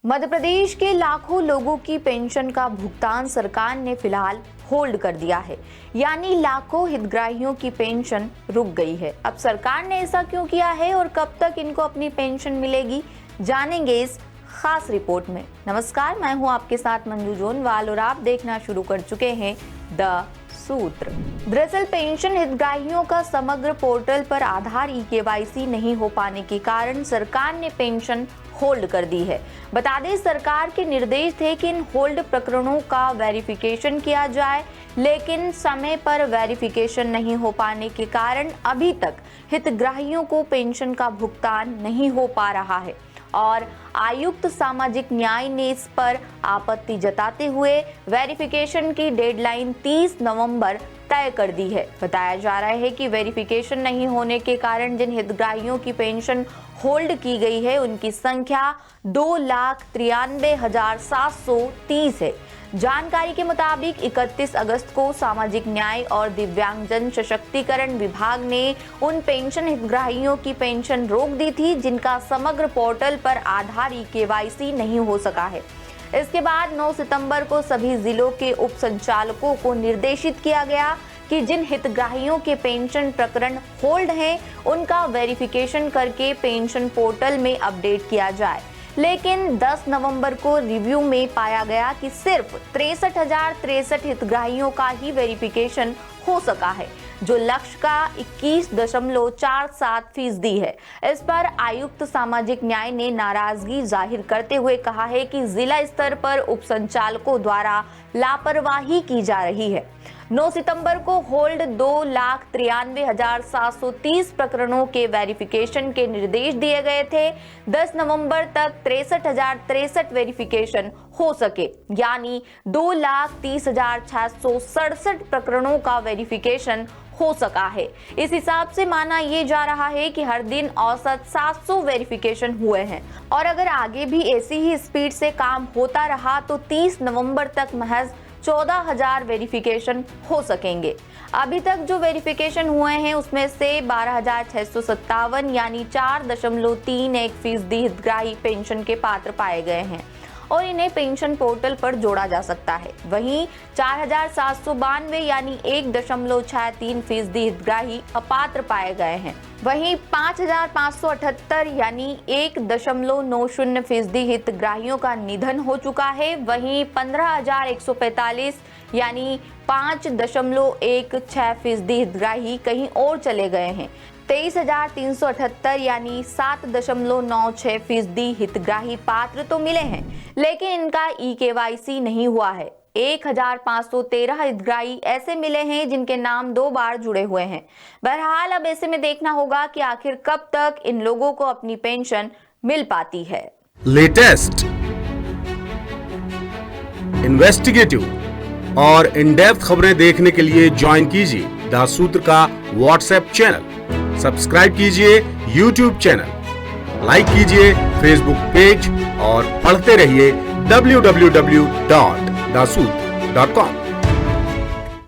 मध्य प्रदेश के लाखों लोगों की पेंशन का भुगतान सरकार ने फिलहाल होल्ड कर दिया है, यानी लाखों हितग्राहियों की पेंशन रुक गई है। अब सरकार ने ऐसा क्यों किया है और कब तक इनको अपनी पेंशन मिलेगी, जानेंगे इस खास रिपोर्ट में। नमस्कार, मैं हूं आपके साथ मंजू जोनवाल और आप देखना शुरू कर चुके हैं द सूत्र। दरअसल पेंशन हितग्राहियों का समग्र पोर्टल पर आधार ई-केवाईसी नहीं हो पाने के कारण सरकार ने पेंशन होल्ड कर दी है। बता दें, सरकार के निर्देश थे कि इन होल्ड प्रकरणों का वेरिफिकेशन किया जाए, लेकिन समय पर वेरिफिकेशन नहीं हो पाने के कारण अभी तक हितग्राहियों को पेंशन का भुगतान नहीं हो पा रहा है और आयुक्त सामाजिक न्याय ने इस पर आपत्ति जताते हुए वेरिफिकेशन की डेडलाइन 30 नवंबर तय कर दी है। बताया जा रहा है कि वेरिफिकेशन नहीं होने के कारण जिन हितग्राहियों की पेंशन होल्ड की गई है उनकी संख्या 2,93,730 है। जानकारी के मुताबिक 31 अगस्त को सामाजिक न्याय और दिव्यांगजन सशक्तिकरण विभाग ने उन पेंशन हितग्राहियों की पेंशन रोक दी थी जिनका समग्र पोर्टल पर आधार ई-केवाईसी नहीं हो सका है। इसके बाद 9 सितंबर को सभी जिलों के उप संचालकों को निर्देशित किया गया कि जिन हितग्राहियों के पेंशन प्रकरण होल्ड हैं उनका वेरिफिकेशन करके पेंशन पोर्टल में अपडेट किया जाए। लेकिन 10 नवंबर को रिव्यू में पाया गया कि सिर्फ 63,063 हितग्राहियों का ही वेरिफिकेशन हो सका है, जो लक्ष्य का 21.47% है। इस पर आयुक्त सामाजिक न्याय ने नाराजगी जाहिर करते हुए कहा है कि जिला स्तर पर उप संचालकों द्वारा लापरवाही की जा रही है। 9 सितंबर को होल्ड 2,93,730 प्रकरणों के वेरिफिकेशन के निर्देश दिए गए थे। 10 नवंबर तक 63,063 वेरिफिकेशन हो सके, यानी 2,30,667 प्रकरणों का वेरिफिकेशन हो सका है। इस हिसाब से माना ये जा रहा है कि हर दिन औसत 700 वेरिफिकेशन हुए हैं और अगर आगे भी ऐसी ही स्पीड से काम होता रहा तो 30 नवंबर तक महज 14,000 वेरिफिकेशन हो सकेंगे। अभी तक जो वेरिफिकेशन हुए हैं उसमें से 12,657 यानी 4.31% हितग्राही पेंशन के पात्र पाए गए हैं और इन्हें पेंशन पोर्टल पर जोड़ा जा सकता है। वहीं 4,792 यानी 1.63% हितग्राही अपात्र पाए गए हैं। वहीं 5,578 यानी 1.90% हितग्राहियों का निधन हो चुका है। वहीं 15,145 यानी 5.16% हितग्राही कहीं और चले गए हैं। 23,378 यानी 7.96% हितग्राही पात्र तो मिले हैं, लेकिन इनका ई-केवाईसी नहीं हुआ है। 1,513 हितग्राही ऐसे मिले हैं जिनके नाम 2 बार जुड़े हुए हैं। बहरहाल अब ऐसे में देखना होगा कि आखिर कब तक इन लोगों को अपनी पेंशन मिल पाती है। लेटेस्ट, इन्वेस्टिगेटिव और इन डेप्थ खबरें देखने के लिए ज्वाइन कीजिए द सूत्र का व्हाट्सएप चैनल, सब्सक्राइब कीजिए YouTube चैनल, लाइक कीजिए Facebook पेज और पढ़ते रहिए www.dasootra.com।